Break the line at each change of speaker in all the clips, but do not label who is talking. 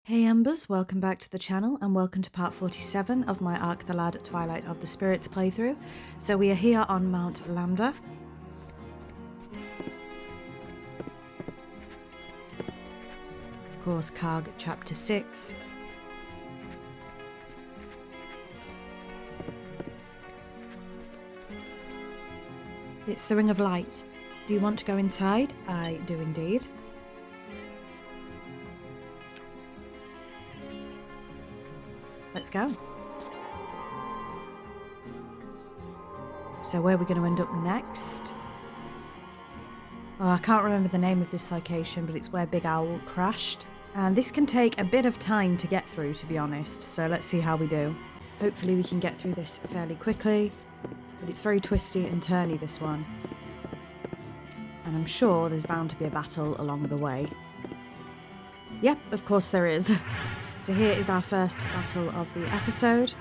Hey Embers, welcome back to the channel and welcome to part 47 of my Ark the Lad Twilight of the Spirits playthrough. So we are here on Mount Lambda. Of course, Karg chapter 6. It's the Ring of Light. Do you want to go inside? I do indeed. Let's go. So where are we going to end up next? Oh, I can't remember the name of this location, but it's where Big Owl crashed. And this can take a bit of time to get through, to be honest. So let's see how we do. Hopefully we can get through this fairly quickly. But it's very twisty and turny, this one. And I'm sure there's bound to be a battle along the way. Yep, of course there is. So here is our first battle of the episode.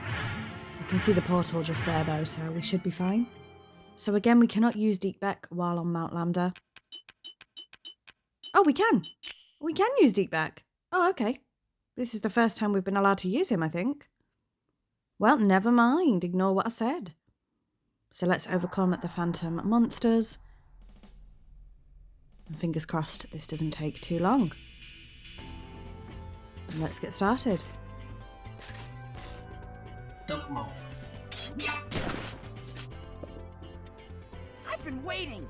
You can see the portal just there though, so we should be fine. So again, we cannot use Deekbeck while on Mount Lambda. Oh, we can! We can use Deekbeck! Oh, okay. This is the first time we've been allowed to use him, I think. Well, never mind. Ignore what I said. So let's overcome the phantom monsters. And fingers crossed this doesn't take too long. And let's get started.
Don't move. I've been waiting.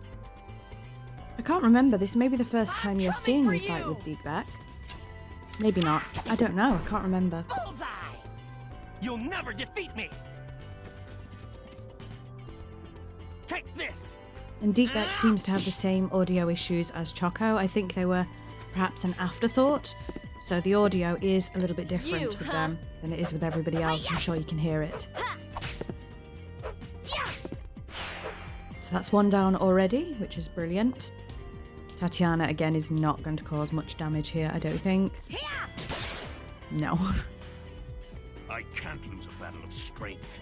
I can't remember. This may be the first time you're seeing me fight with Deekbeck. Maybe not. I don't know. I can't remember.
Bullseye! You'll never defeat me. Take this.
And Deekbeck seems to have the same audio issues as Choco. I think they were perhaps an afterthought. So the audio is a little bit different with them than it is with everybody else. I'm sure you can hear it. So that's one down already, which is brilliant. Tatiana, again, is not going to cause much damage here, I don't think. No.
I can't lose a battle of strength.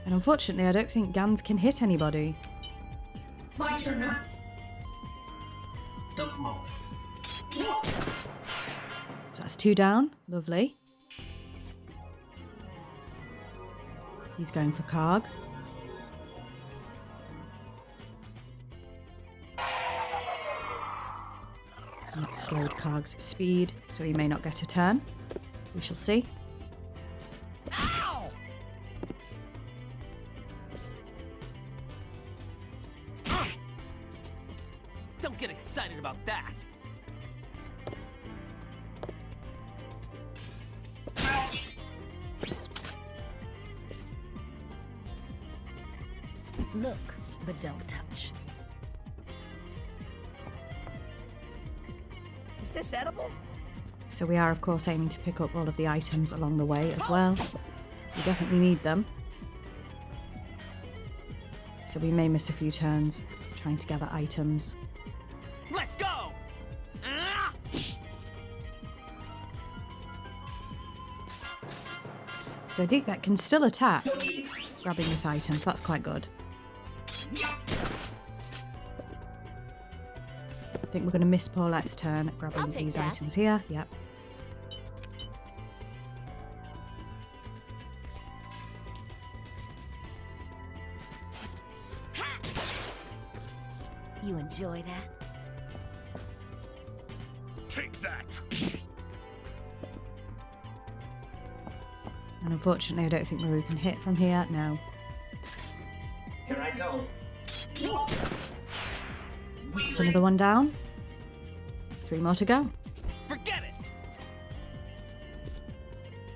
And unfortunately, I don't think Gans can hit anybody.
My turn now. Don't move.
So that's two down. Lovely. He's going for Karg. And that slowed Karg's speed, so he may not get a turn. We shall see.
Ow! Don't get excited about that.
Look, but don't touch.
Is this edible?
So we are, of course, aiming to pick up all of the items along the way as well. We definitely need them. So we may miss a few turns trying to gather items.
Let's go! Ah!
So Deekbeck can still attack, grabbing this item, so that's quite good. I think we're going to miss Paulette's turn grabbing these items here. Yep.
You enjoy that?
Take that!
And unfortunately, I don't think Maru can hit from here. No.
Here I go.
That's another one down. 3 more to go.
Forget it.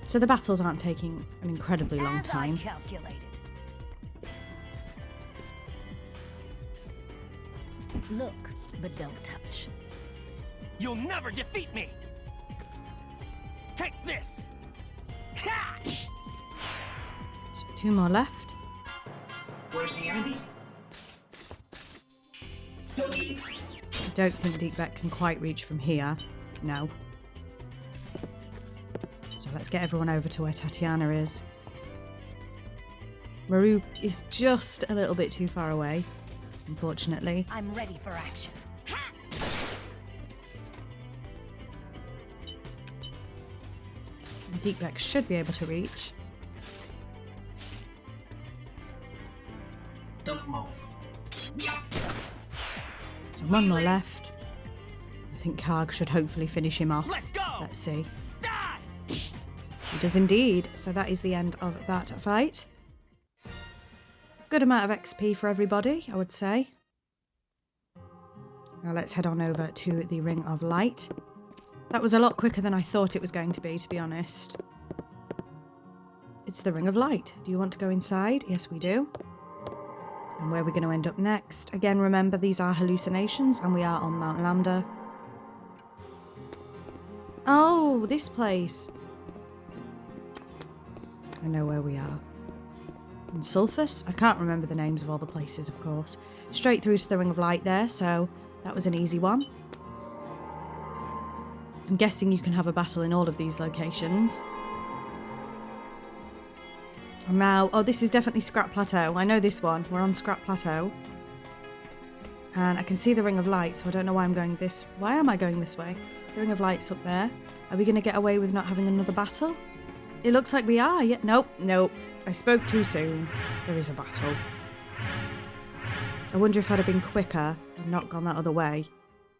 So the battles aren't taking an incredibly long
As I
time.
calculated. Look, but don't touch.
You'll never defeat me. Take this. Ha!
So 2 more left.
Where's the enemy?
I don't think Deekbeck can quite reach from here. No. So let's get everyone over to where Tatiana is. Maru is just a little bit too far away, unfortunately.
I'm ready for action.
Deep Rex should be able to reach.
Don't move.
So one more left. I think Karg should hopefully finish him off.
Let's go!
Let's see.
Die!
He does indeed. So that is the end of that fight. Good amount of XP for everybody, I would say. Now let's head on over to the Ring of Light. That was a lot quicker than I thought it was going to be honest. It's the Ring of Light. Do you want to go inside? Yes, we do. And where are we going to end up next? Again, remember, these are hallucinations and we are on Mount Lambda. Oh, this place. I know where we are. In Sulphus? I can't remember the names of all the places, of course. Straight through to the Ring of Light there, so that was an easy one. I'm guessing you can have a battle in all of these locations. And now, oh, this is definitely Scrap Plateau. I know this one. We're on Scrap Plateau. And I can see the Ring of Light, so I don't know why I'm going this... Why am I going this way? The Ring of Light's up there. Are we going to get away with not having another battle? It looks like we are. Yeah. Nope. Nope. I spoke too soon. There is a battle. I wonder if I'd have been quicker and not gone that other way,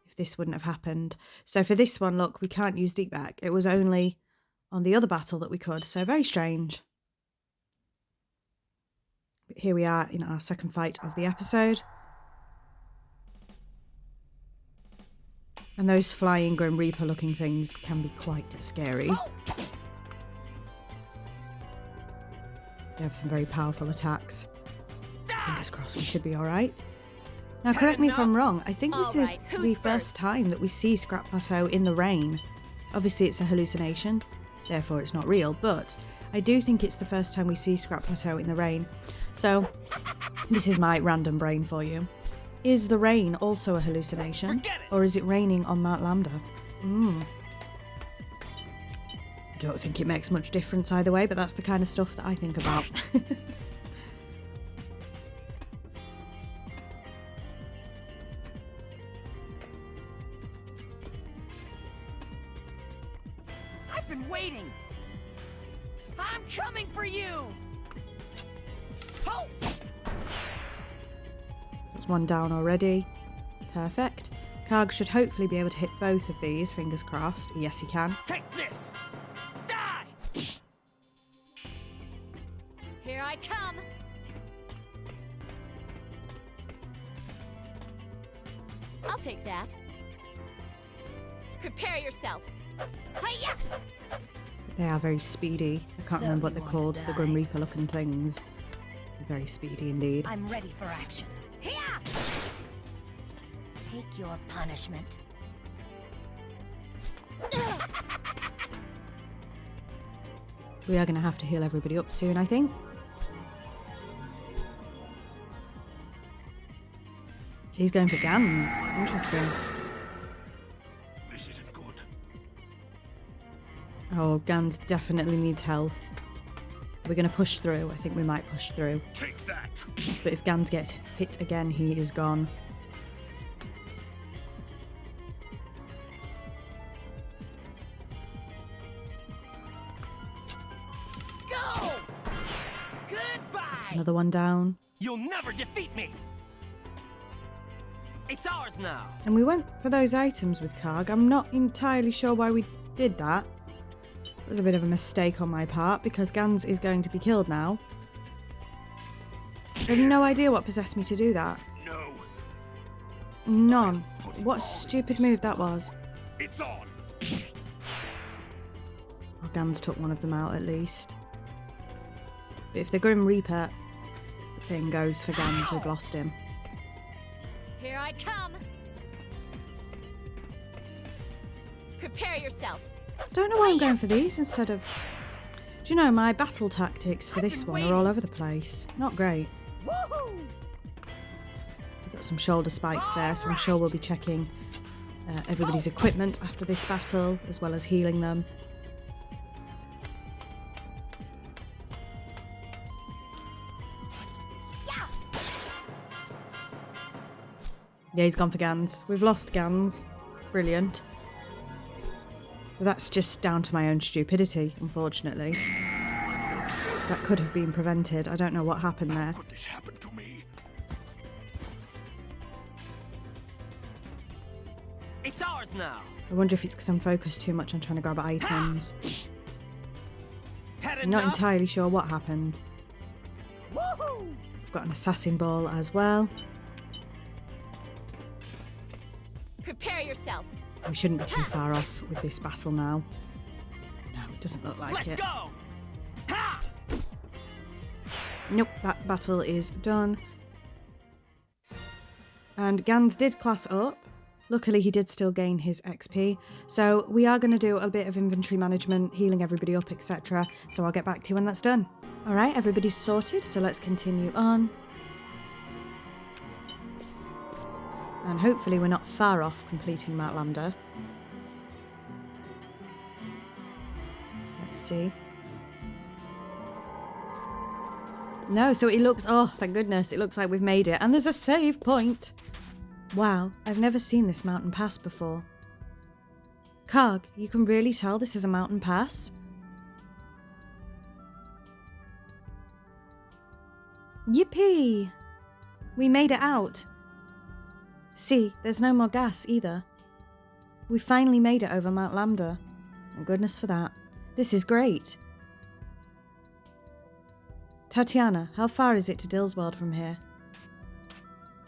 if this wouldn't have happened. So for this one, look, we can't use Deep Back. It was only on the other battle that we could. So very strange. But here we are in our second fight of the episode. And those flying Grim Reaper looking things can be quite scary. They have some very powerful attacks. Fingers crossed we should be alright. Now correct me if I'm wrong, I think this is the first time that we see Scrap Plateau in the rain. Obviously it's a hallucination, therefore it's not real, but I do think it's the first time we see Scrap Plateau in the rain. So, this is my random brain for you. Is the rain also a hallucination? Or is it raining on Mount Lambda? I don't think it makes much difference either way, but that's the kind of stuff that I think about.
I've been waiting! I'm coming for you! Oh!
That's one down already. Perfect. Karg should hopefully be able to hit both of these, fingers crossed. Yes, he can.
Take this! Die!
Here I come. I'll take that. Prepare yourself. Hiya!
They are very speedy. I can't
So
remember what
you
they're
want to
called, the
die.
Grim Reaper looking things. They're very speedy indeed.
I'm ready for action. Hiya! Take your punishment.
We are going to have to heal everybody up soon, I think. So he's going for Gans. Interesting.
This isn't good.
Oh, Gans definitely needs health. We're going to push through. I think we might push through.
Take that.
But if Gans gets hit again, he is gone.
Go! Goodbye!
That's another one down.
You'll never defeat me! It's ours now!
And we went for those items with Karg. I'm not entirely sure why we did that. It was a bit of a mistake on my part because Gans is going to be killed now. I have no idea what possessed me to do that.
No.
None. What a stupid move that was.
It's on.
Well, Gans took one of them out at least. But if the Grim Reaper thing goes for Gans, we've lost him.
Here I come. Prepare yourself.
Don't know why I'm going for these instead of... Do you know, my battle tactics for this one are all over the place. Not great.
Woohoo!
We've got some shoulder spikes there, so I'm sure we'll be checking everybody's equipment after this battle, as well as healing them. Yeah, he's gone for Gans. We've lost Gans. Brilliant. But that's just down to my own stupidity, unfortunately. That could have been prevented. I don't know what happened there.
Could this happen to me?
It's ours now.
I wonder if it's because I'm focused too much on trying to grab items.
Had
I'm not
enough?
entirely sure what happened.
Woohoo!
I've got an assassin ball as well.
Prepare yourself.
We shouldn't be too far off with this battle now. No, it doesn't look like
Let's
it.
go! Ha!
Nope, that battle is done. And Gans did class up. Luckily, he did still gain his XP. So we are going to do a bit of inventory management, healing everybody up, etc. So I'll get back to you when that's done. All right, everybody's sorted, so let's continue on. And hopefully we're not far off completing Mount Lambda. Let's see. No, so it looks... Oh, thank goodness. It looks like we've made it. And there's a save point. Wow, I've never seen this mountain pass before. Karg, you can really tell this is a mountain pass? Yippee! We made it out. See, there's no more gas either. We finally made it over Mount Lambda. Thank goodness for that. This is great. Tatiana, how far is it to Dillsworld from here?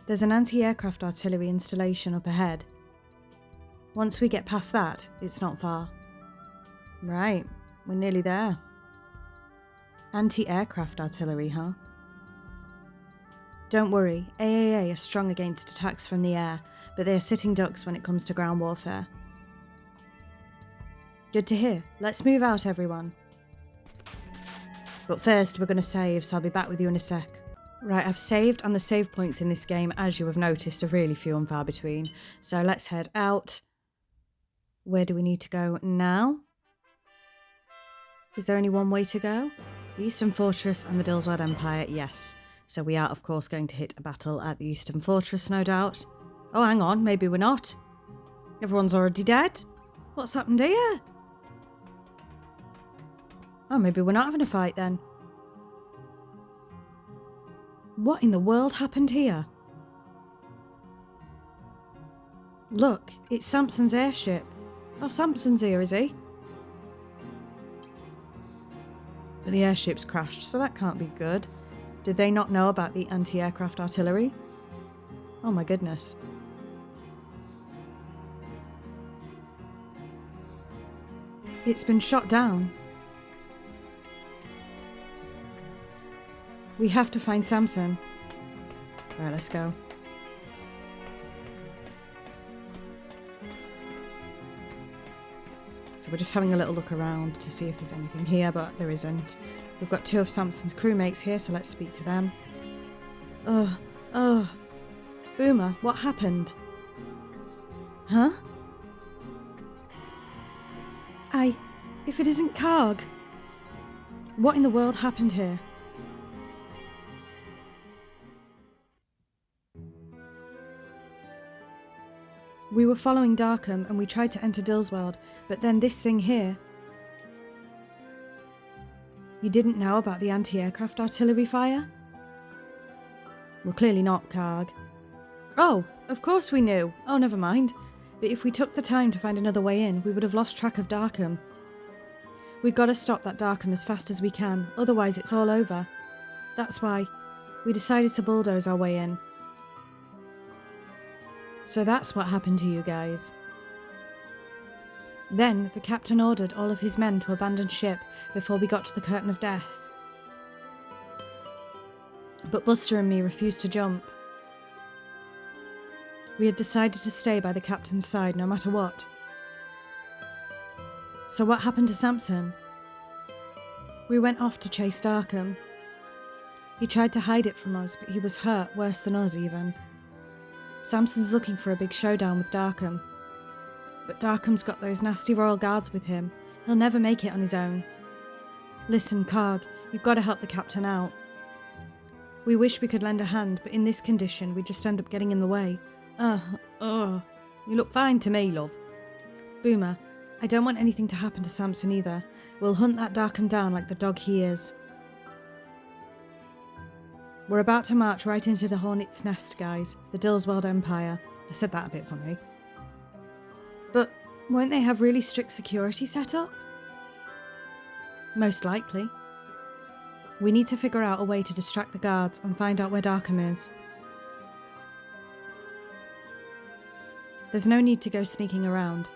There's an anti-aircraft artillery installation up ahead. Once we get past that, it's not far. Right, we're nearly there. Anti-aircraft artillery, huh? Don't worry, AAA are strong against attacks from the air, but they are sitting ducks when it comes to ground warfare. Good to hear. Let's move out, everyone. But first, we're going to save, so I'll be back with you in a sec. Right, I've saved, and the save points in this game, as you have noticed, are really few and far between. So let's head out. Where do we need to go now? Is there only one way to go? The Eastern Fortress and the Dillsworld Empire, yes. So we are, of course, going to hit a battle at the Eastern Fortress, no doubt. Oh, hang on, maybe we're not. Everyone's already dead. What's happened here? Oh, maybe we're not having a fight then. What in the world happened here? Look, it's Samson's airship. Oh, Samson's here, is he? But the airship's crashed, so that can't be good. Did they not know about the anti-aircraft artillery? Oh my goodness. It's been shot down. We have to find Samson. Right, let's go. So we're just having a little look around to see if there's anything here, but there isn't. We've got two of Samson's crewmates here, so let's speak to them. Boomer, what happened? Huh? If it isn't Karg. What in the world happened here? We were following Darkham and we tried to enter Dillsworld, but then this thing here. You didn't know about the anti-aircraft artillery fire? Well, clearly not, Karg. Oh, of course we knew. Oh, never mind. But if we took the time to find another way in, we would have lost track of Darkham. We've got to stop that Darkham as fast as we can, otherwise it's all over. That's why we decided to bulldoze our way in. So that's what happened to you guys. Then the captain ordered all of his men to abandon ship before we got to the curtain of death. But Buster and me refused to jump. We had decided to stay by the captain's side no matter what. So what happened to Samson? We went off to chase Darkham. He tried to hide it from us, but he was hurt worse than us even. Samson's looking for a big showdown with Darkham. But Darkham's got those nasty royal guards with him. He'll never make it on his own. Listen, Karg, you've got to help the captain out. We wish we could lend a hand, but in this condition, we just end up getting in the way. You look fine to me, love. Boomer, I don't want anything to happen to Samson either. We'll hunt that Darkham down like the dog he is. We're about to march right into the Hornet's Nest, guys. The Dillswald Empire. I said that a bit funny. But won't they have really strict security set up? Most likely. We need to figure out a way to distract the guards and find out where Darkham is. There's no need to go sneaking around.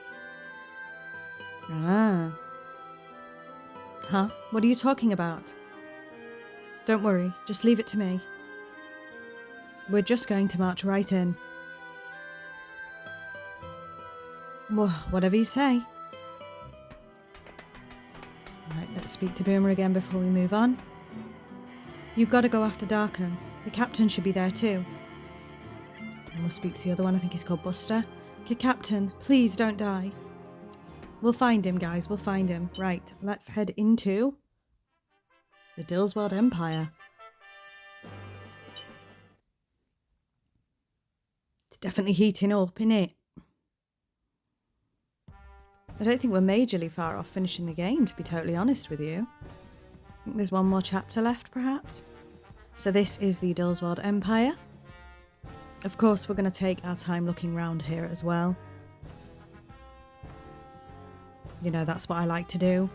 Ah. Huh? What are you talking about? Don't worry, just leave it to me. We're just going to march right in. Well, whatever you say. Right, let's speak to Boomer again before we move on. You've got to go after Darkham. The captain should be there too. And we'll speak to the other one, I think he's called Buster. Okay, Captain, please don't die. We'll find him, guys, we'll find him. Right, let's head into the Dillswald Empire. It's definitely heating up, innit? I don't think we're majorly far off finishing the game, to be totally honest with you. I think there's one more chapter left, perhaps. So this is the Dillswald Empire. Of course, we're going to take our time looking round here as well. You know, that's what I like to do.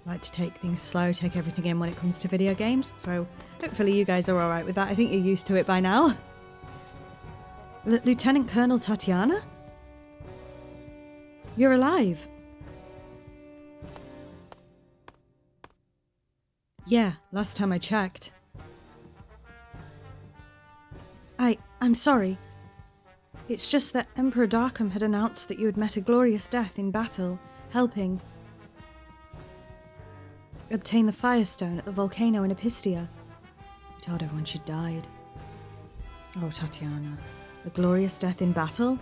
I like to take things slow, take everything in when it comes to video games. So hopefully you guys are alright with that. I think you're used to it by now. Lieutenant Colonel Tatiana? You're alive. Yeah, last time I checked. I'm sorry. It's just that Emperor Darkham had announced that you had met a glorious death in battle, helping obtain the Firestone at the volcano in Epistia. He told everyone she'd died. Oh, Tatiana. A glorious death in battle?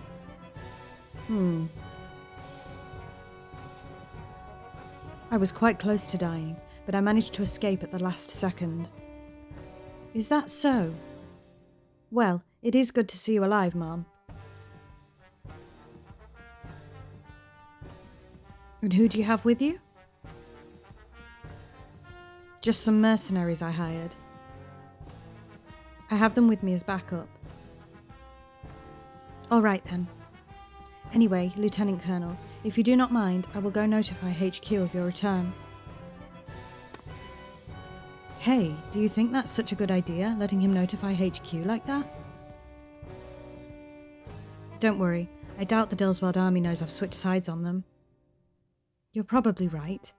I was quite close to dying, but I managed to escape at the last second. Is that so? Well, it is good to see you alive, Mom. And who do you have with you? Just some mercenaries I hired. I have them with me as backup. All right then. Anyway, Lieutenant Colonel, if you do not mind, I will go notify HQ of your return. Hey, do you think that's such a good idea, letting him notify HQ like that? Don't worry, I doubt the Dillswald army knows I've switched sides on them. You're probably right.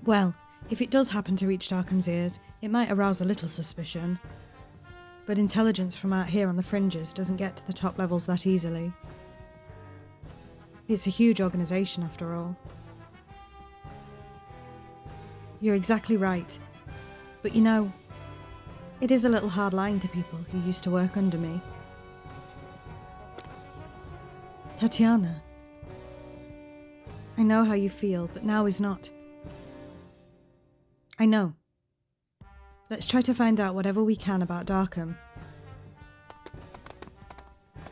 Well, if it does happen to reach Darkham's ears, it might arouse a little suspicion. But intelligence from out here on the fringes doesn't get to the top levels that easily. It's a huge organisation after all. You're exactly right. But you know, it is a little hard lying to people who used to work under me. Tatiana, I know how you feel, but now is not. I know. Let's try to find out whatever we can about Darkham.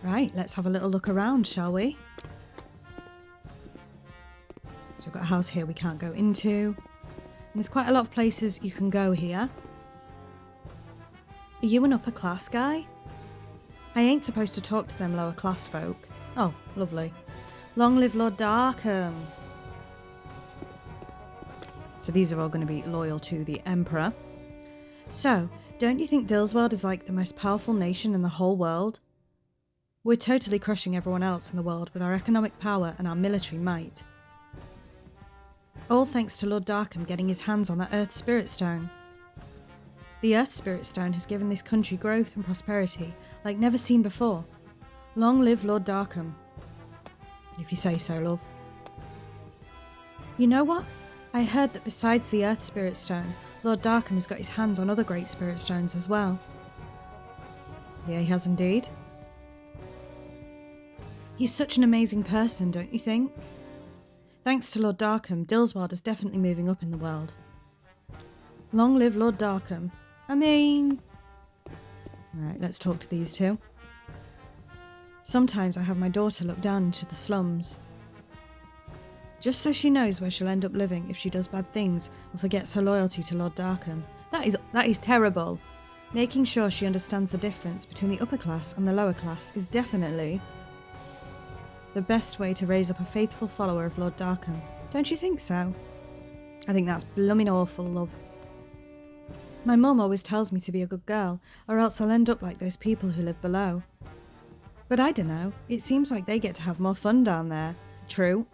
Right, let's have a little look around, shall we? So we've got a house here we can't go into. And there's quite a lot of places you can go here. Are you an upper class guy? I ain't supposed to talk to them lower class folk. Oh, lovely. Long live Lord Darkham. So these are all going to be loyal to the Emperor. So, don't you think Dillswald is like the most powerful nation in the whole world? We're totally crushing everyone else in the world with our economic power and our military might. All thanks to Lord Darkham getting his hands on that Earth Spirit Stone. The Earth Spirit Stone has given this country growth and prosperity like never seen before. Long live Lord Darkham. If you say so, love. You know what? I heard that besides the Earth Spirit Stone, Lord Darkham has got his hands on other great Spirit Stones as well. Yeah, he has indeed. He's such an amazing person, don't you think? Thanks to Lord Darkham, Dillswald is definitely moving up in the world. Long live Lord Darkham. I mean... Alright, let's talk to these two. Sometimes I have my daughter look down into the slums, just so she knows where she'll end up living if she does bad things or forgets her loyalty to Lord Darkham. That is terrible. Making sure she understands the difference between the upper class and the lower class is definitely the best way to raise up a faithful follower of Lord Darkham. Don't you think so? I think that's blooming awful, love. My mum always tells me to be a good girl, or else I'll end up like those people who live below. But I dunno, it seems like they get to have more fun down there. True.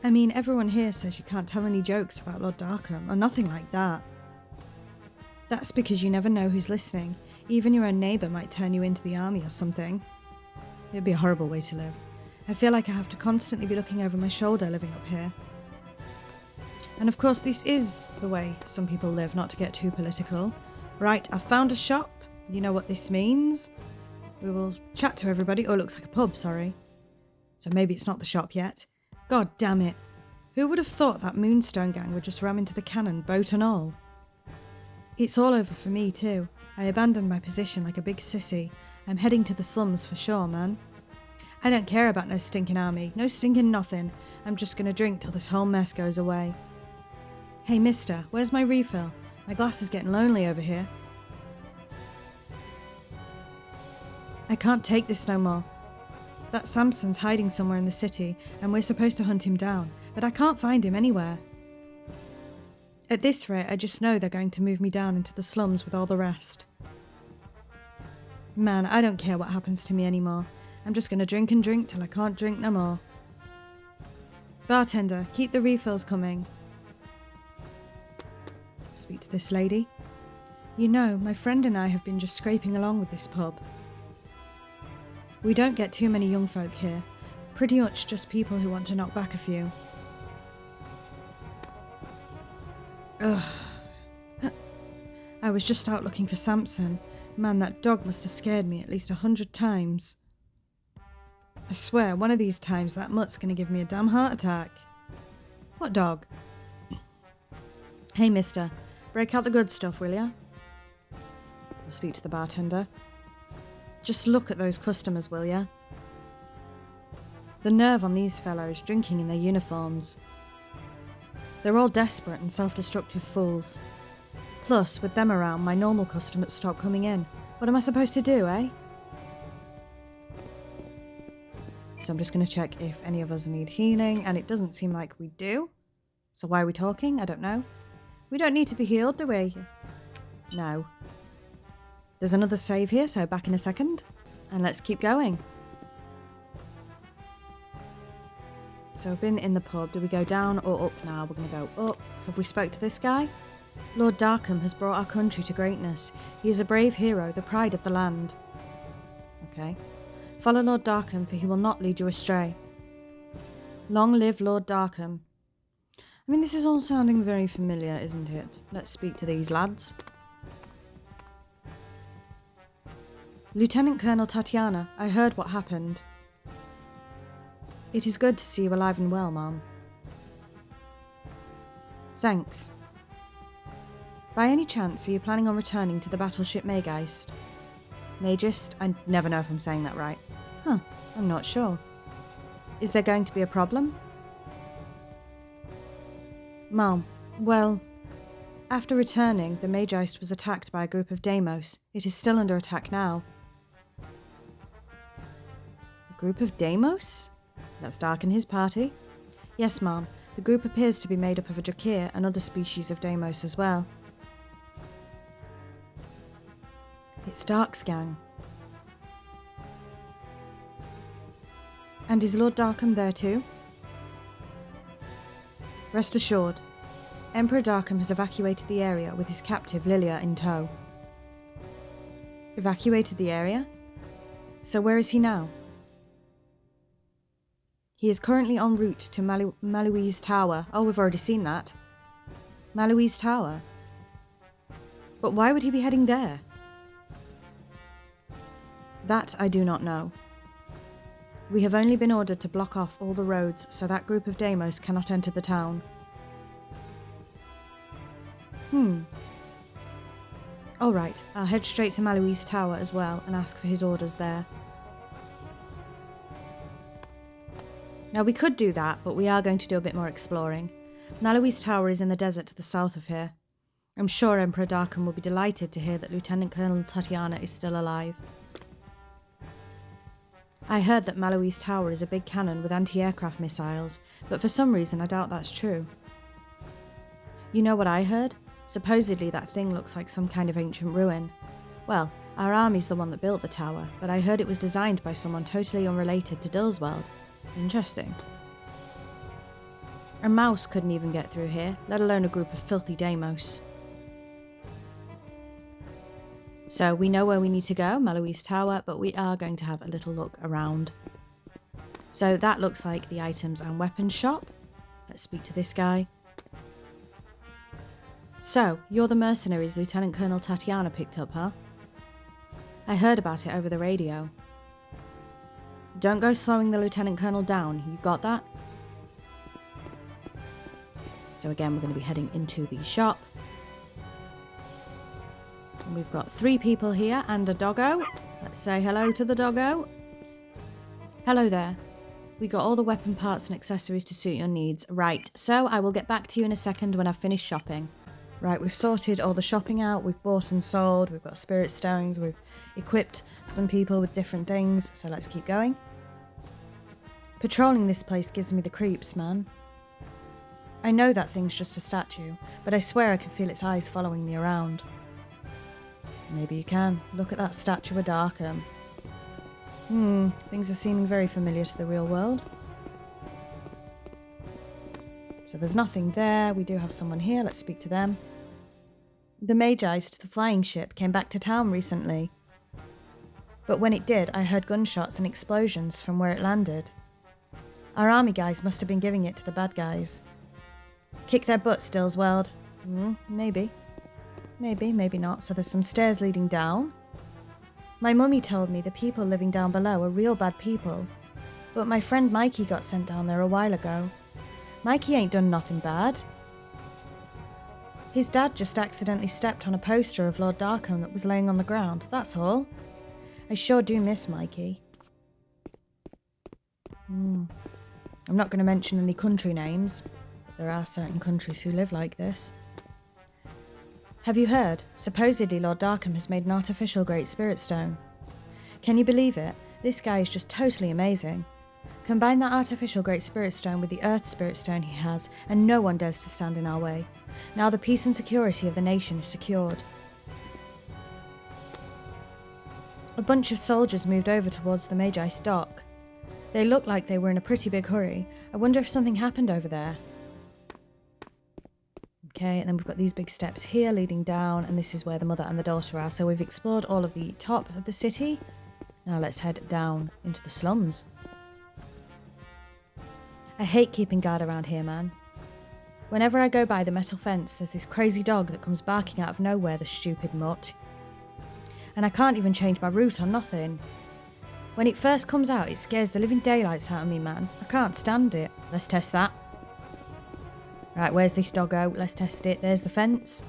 I mean, everyone here says you can't tell any jokes about Lord Darkham, or nothing like that. That's because you never know who's listening. Even your own neighbour might turn you into the army or something. It'd be a horrible way to live. I feel like I have to constantly be looking over my shoulder living up here. And of course this is the way some people live, not to get too political. Right, I've found a shop. You know what this means? We will chat to everybody. Oh, it looks like a pub, sorry. So maybe it's not the shop yet. God damn it. Who would have thought that Moonstone gang would just ram into the cannon, boat and all? It's all over for me too. I abandoned my position like a big sissy. I'm heading to the slums for sure, man. I don't care about no stinking army, no stinking nothing. I'm just gonna drink till this whole mess goes away. Hey mister, where's my refill? My glass is getting lonely over here. I can't take this no more. That Samson's hiding somewhere in the city and we're supposed to hunt him down, but I can't find him anywhere. At this rate, I just know they're going to move me down into the slums with all the rest. Man, I don't care what happens to me anymore. I'm just gonna drink and drink till I can't drink no more. Bartender, keep the refills coming. Speak to this lady. You know, my friend and I have been just scraping along with this pub. We don't get too many young folk here. Pretty much just people who want to knock back a few. Ugh. I was just out looking for Samson. Man, that dog must have scared me at least 100 times. I swear, one of these times that mutt's gonna give me a damn heart attack. What dog? Hey mister, break out the good stuff, will ya? I'll speak to the bartender. Just look at those customers, will ya? The nerve on these fellows drinking in their uniforms. They're all desperate and self-destructive fools. Plus, with them around, my normal customers stop coming in. What am I supposed to do, eh? So I'm just going to check if any of us need healing, and it doesn't seem like we do. So why are we talking? I don't know. We don't need to be healed, do we? No. There's another save here, so back in a second. And let's keep going. So we've been in the pub. Do we go down or up now? We're going to go up. Have we spoke to this guy? Lord Darkham has brought our country to greatness. He is a brave hero, the pride of the land. Okay. Follow Lord Darkham, for he will not lead you astray. Long live Lord Darkham. I mean, this is all sounding very familiar, isn't it? Let's speak to these lads. Lieutenant Colonel Tatiana, I heard what happened. It is good to see you alive and well, Mom. Thanks. By any chance, are you planning on returning to the battleship Maygeist? Magist? I never know if I'm saying that right. Huh, I'm not sure. Is there going to be a problem? Mom, well, after returning, the Maygeist was attacked by a group of Deimos. It is still under attack now. A group of Deimos? That's Dark and his party. Yes, Mom. The group appears to be made up of a Drakir and other species of Deimos as well. It's Dark's gang. And is Lord Darkham there too? Rest assured, Emperor Darkham has evacuated the area with his captive Lilia in tow. Evacuated the area? So where is he now? He is currently en route to Malouise Tower. Oh, we've already seen that. Malouise Tower? But why would he be heading there? That I do not know. We have only been ordered to block off all the roads so that group of Deimos cannot enter the town. Alright, I'll head straight to Malouise Tower as well and ask for his orders there. Now we could do that, but we are going to do a bit more exploring. Maloese Tower is in the desert to the south of here. I'm sure Emperor Darkham will be delighted to hear that Lieutenant Colonel Tatiana is still alive. I heard that Maloese Tower is a big cannon with anti-aircraft missiles, but for some reason I doubt that's true. You know what I heard? Supposedly that thing looks like some kind of ancient ruin. Well, our army's the one that built the tower, but I heard it was designed by someone totally unrelated to Dillsweld. Interesting. A mouse couldn't even get through here, let alone a group of filthy Deimos. So we know where we need to go, Maloese Tower, but we are going to have a little look around. So that looks like the items and weapons shop. Let's speak to this guy. So, you're the mercenaries Lieutenant Colonel Tatiana picked up, huh? I heard about it over the radio. Don't go slowing the Lieutenant Colonel down, you got that? So again, we're going to be heading into the shop. And we've got 3 people here and a doggo. Let's say hello to the doggo. Hello there. We got all the weapon parts and accessories to suit your needs. Right, so I will get back to you in a second when I've finished shopping. Right, we've sorted all the shopping out, we've bought and sold, we've got spirit stones, we've equipped some people with different things, so let's keep going. Patrolling this place gives me the creeps, man. I know that thing's just a statue, but I swear I can feel its eyes following me around. Maybe you can. Look at that statue of Darkham. Things are seeming very familiar to the real world. So there's nothing there. We do have someone here. Let's speak to them. The Magi's to the flying ship came back to town recently. But when it did, I heard gunshots and explosions from where it landed. Our army guys must have been giving it to the bad guys. Kick their butts, Dillsweld. Maybe. Maybe not. So there's some stairs leading down. My mummy told me the people living down below are real bad people. But my friend Mikey got sent down there a while ago. Mikey ain't done nothing bad. His dad just accidentally stepped on a poster of Lord Darkham that was laying on the ground, that's all. I sure do miss Mikey. I'm not going to mention any country names, but there are certain countries who live like this. Have you heard? Supposedly Lord Darkham has made an artificial Great Spirit Stone. Can you believe it? This guy is just totally amazing. Combine that artificial Great Spirit Stone with the Earth Spirit Stone he has, and no one dares to stand in our way. Now the peace and security of the nation is secured. A bunch of soldiers moved over towards the Magi's dock. They looked like they were in a pretty big hurry. I wonder if something happened over there. Okay, and then we've got these big steps here leading down, and this is where the mother and the daughter are. So we've explored all of the top of the city. Now let's head down into the slums. I hate keeping guard around here, man. Whenever I go by the metal fence, there's this crazy dog that comes barking out of nowhere, the stupid mutt. And I can't even change my route on nothing. When it first comes out, it scares the living daylights out of me, man. I can't stand it. Let's test that. Right, where's this doggo? Let's test it. There's the fence.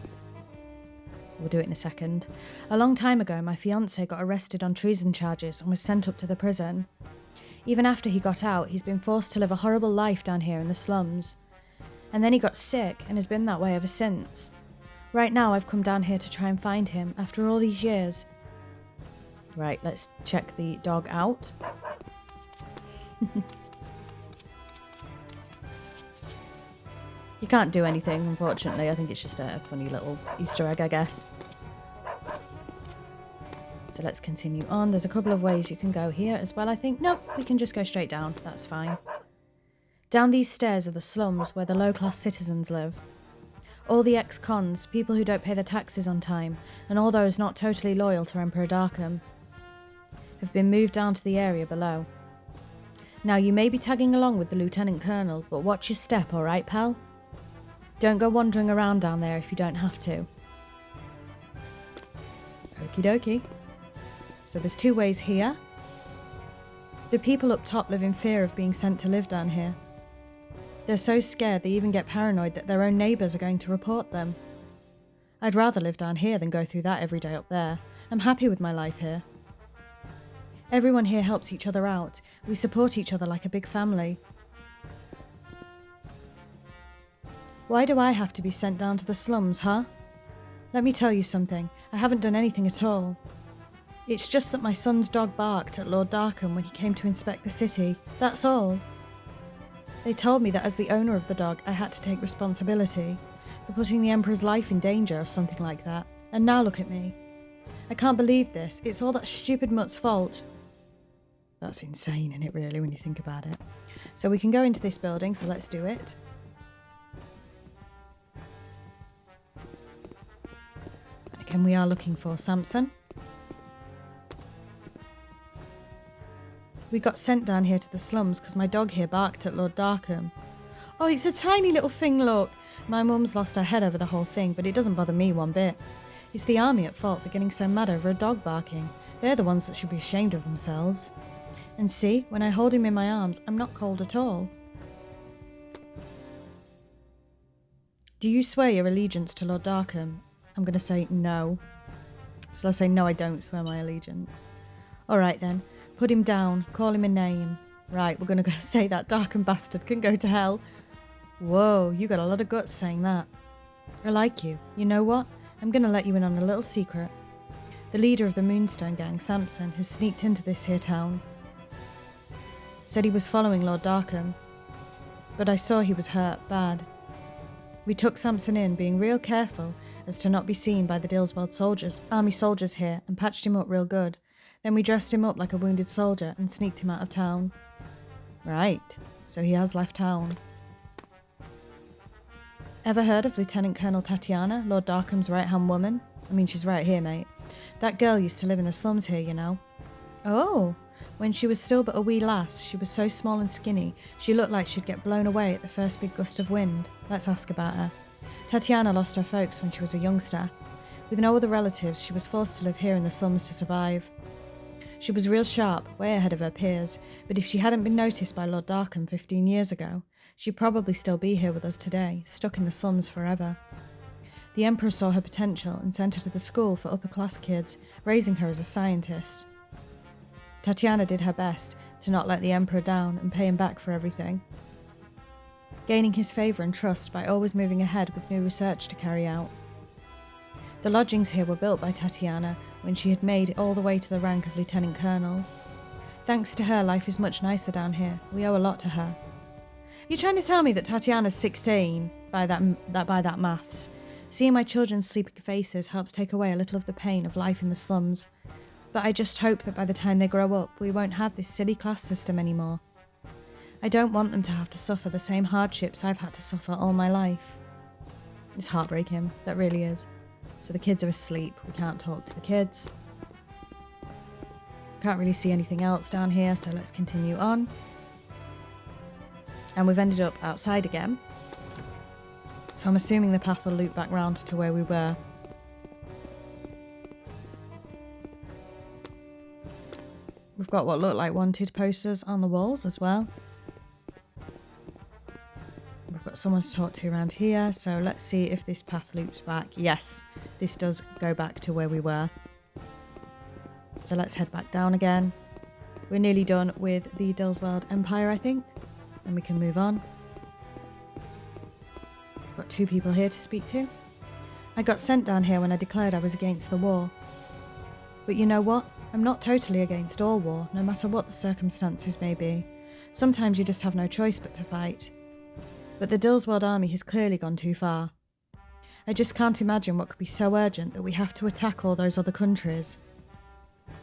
We'll do it in a second. A long time ago, my fiancé got arrested on treason charges and was sent up to the prison. Even after he got out, he's been forced to live a horrible life down here in the slums. And then he got sick and has been that way ever since. Right now, I've come down here to try and find him after all these years. Right, let's check the dog out. You can't do anything, unfortunately. I think it's just a funny little Easter egg, I guess. So let's continue on. There's a couple of ways you can go here as well, I think. Nope, we can just go straight down. That's fine. Down these stairs are the slums where the low-class citizens live. All the ex-cons, people who don't pay their taxes on time, and all those not totally loyal to Emperor Darkham, have been moved down to the area below. Now, you may be tagging along with the Lieutenant Colonel, but watch your step, alright, pal? Don't go wandering around down there if you don't have to. Okie dokie. So there's 2 ways here. The people up top live in fear of being sent to live down here. They're so scared they even get paranoid that their own neighbours are going to report them. I'd rather live down here than go through that every day up there. I'm happy with my life here. Everyone here helps each other out. We support each other like a big family. Why do I have to be sent down to the slums, huh? Let me tell you something. I haven't done anything at all. It's just that my son's dog barked at Lord Darkham when he came to inspect the city. That's all. They told me that as the owner of the dog, I had to take responsibility for putting the Emperor's life in danger or something like that. And now look at me. I can't believe this. It's all that stupid mutt's fault. That's insane, isn't it, really, when you think about it? So we can go into this building, so let's do it. Again, we are looking for Samson. We got sent down here to the slums because my dog here barked at Lord Darkham. Oh, it's a tiny little thing, look. My mum's lost her head over the whole thing, but it doesn't bother me one bit. It's the army at fault for getting so mad over a dog barking. They're the ones that should be ashamed of themselves. And see, when I hold him in my arms, I'm not cold at all. Do you swear your allegiance to Lord Darkham? I'm going to say no. So I'll say no, I don't swear my allegiance. Alright then, put him down, call him a name. Right, we're going to go say that Darkham bastard can go to hell. Whoa, you got a lot of guts saying that. I like you. You know what? I'm going to let you in on a little secret. The leader of the Moonstone gang, Samson, has sneaked into this here town. Said he was following Lord Darkham, but I saw he was hurt bad. We took Samson in, being real careful as to not be seen by the Dillsweld army soldiers here, and patched him up real good. Then we dressed him up like a wounded soldier and sneaked him out of town. Right, so he has left town. Ever heard of Lieutenant Colonel Tatiana, Lord Darkham's right-hand woman? I mean, she's right here, mate. That girl used to live in the slums here, you know. Oh, when she was still but a wee lass, she was so small and skinny, she looked like she'd get blown away at the first big gust of wind. Let's ask about her. Tatiana lost her folks when she was a youngster. With no other relatives, she was forced to live here in the slums to survive. She was real sharp, way ahead of her peers, but if she hadn't been noticed by Lord Darkham 15 years ago, she'd probably still be here with us today, stuck in the slums forever. The Emperor saw her potential and sent her to the school for upper-class kids, raising her as a scientist. Tatiana did her best to not let the Emperor down and pay him back for everything, gaining his favour and trust by always moving ahead with new research to carry out. The lodgings here were built by Tatiana when she had made it all the way to the rank of Lieutenant Colonel. Thanks to her, life is much nicer down here. We owe a lot to her. You're trying to tell me that Tatiana's 16 by that maths? Seeing my children's sleeping faces helps take away a little of the pain of life in the slums. But I just hope that by the time they grow up, we won't have this silly class system anymore. I don't want them to have to suffer the same hardships I've had to suffer all my life. It's heartbreaking, that really is. So the kids are asleep, we can't talk to the kids. Can't really see anything else down here, so let's continue on. And we've ended up outside again. So I'm assuming the path will loop back round to where we were. We've got what look like wanted posters on the walls as well. We've got someone to talk to around here, so let's see if this path loops back. Yes, this does go back to where we were. So let's head back down again. We're nearly done with the Dillsweld Empire, I think, and we can move on. We've got 2 people here to speak to. I got sent down here when I declared I was against the war. But you know what? I'm not totally against all war, no matter what the circumstances may be. Sometimes you just have no choice but to fight. But the Dillsweld army has clearly gone too far. I just can't imagine what could be so urgent that we have to attack all those other countries.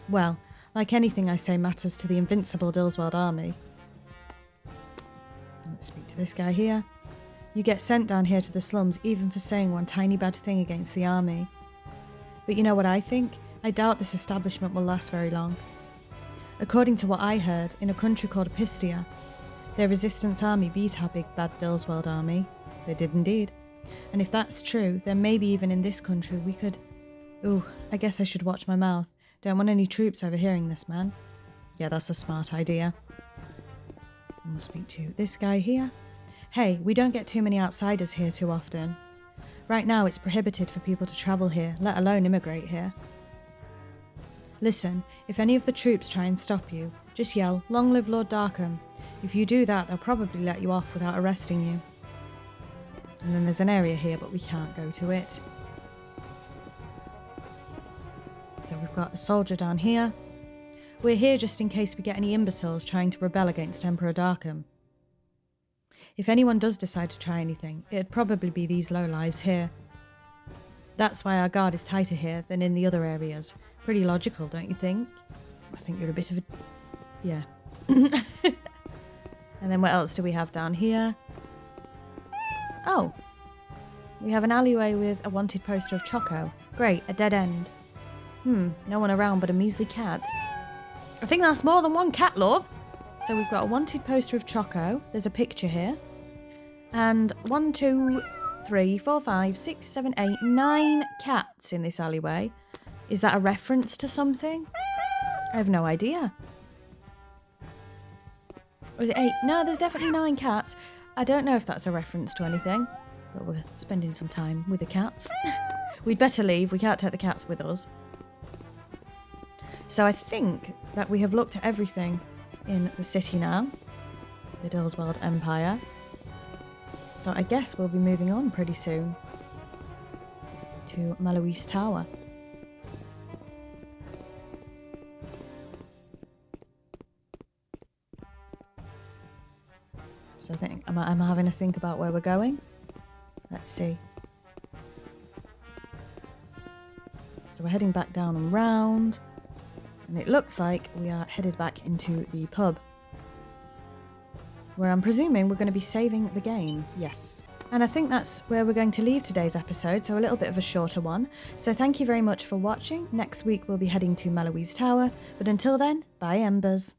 Well, like anything I say matters to the invincible Dillsweld army. Let's speak to this guy here. You get sent down here to the slums even for saying one tiny bad thing against the army. But you know what I think? I doubt this establishment will last very long. According to what I heard, in a country called Pistia, their resistance army beat our big bad Dillsweld army. They did indeed. And if that's true, then maybe even in this country we could... Ooh, I guess I should watch my mouth. Don't want any troops overhearing this, man. Yeah, that's a smart idea. And we'll speak to this guy here. Hey, we don't get too many outsiders here too often. Right now it's prohibited for people to travel here, let alone immigrate here. Listen, if any of the troops try and stop you, just yell, "Long live Lord Darkham." If you do that, they'll probably let you off without arresting you. And then there's an area here, but we can't go to it. So we've got a soldier down here. We're here just in case we get any imbeciles trying to rebel against Emperor Darkham. If anyone does decide to try anything, it'd probably be these lowlives here. That's why our guard is tighter here than in the other areas. Pretty logical, don't you think? I think you're a bit of a... yeah. And then what else do we have down here? Oh. We have an alleyway with a wanted poster of Choco. Great, a dead end. No one around but a measly cat. I think that's more than one cat, love. So we've got a wanted poster of Choco. There's a picture here. And 1, 2, 3, 4, 5, 6, 7, 8, 9 cats in this alleyway. Is that a reference to something? I have no idea. Or is it 8? No, there's definitely 9 cats. I don't know if that's a reference to anything. But we're spending some time with the cats. We'd better leave. We can't take the cats with us. So I think that we have looked at everything in the city now. The Dillsweld Empire. So I guess we'll be moving on pretty soon to Maloese Tower. So I think, am I having a think about where we're going? Let's see. So we're heading back down and round. And it looks like we are headed back into the pub, where I'm presuming we're going to be saving the game. Yes. And I think that's where we're going to leave today's episode, so a little bit of a shorter one. So thank you very much for watching. Next week we'll be heading to Maloese Tower, but until then, bye Embers.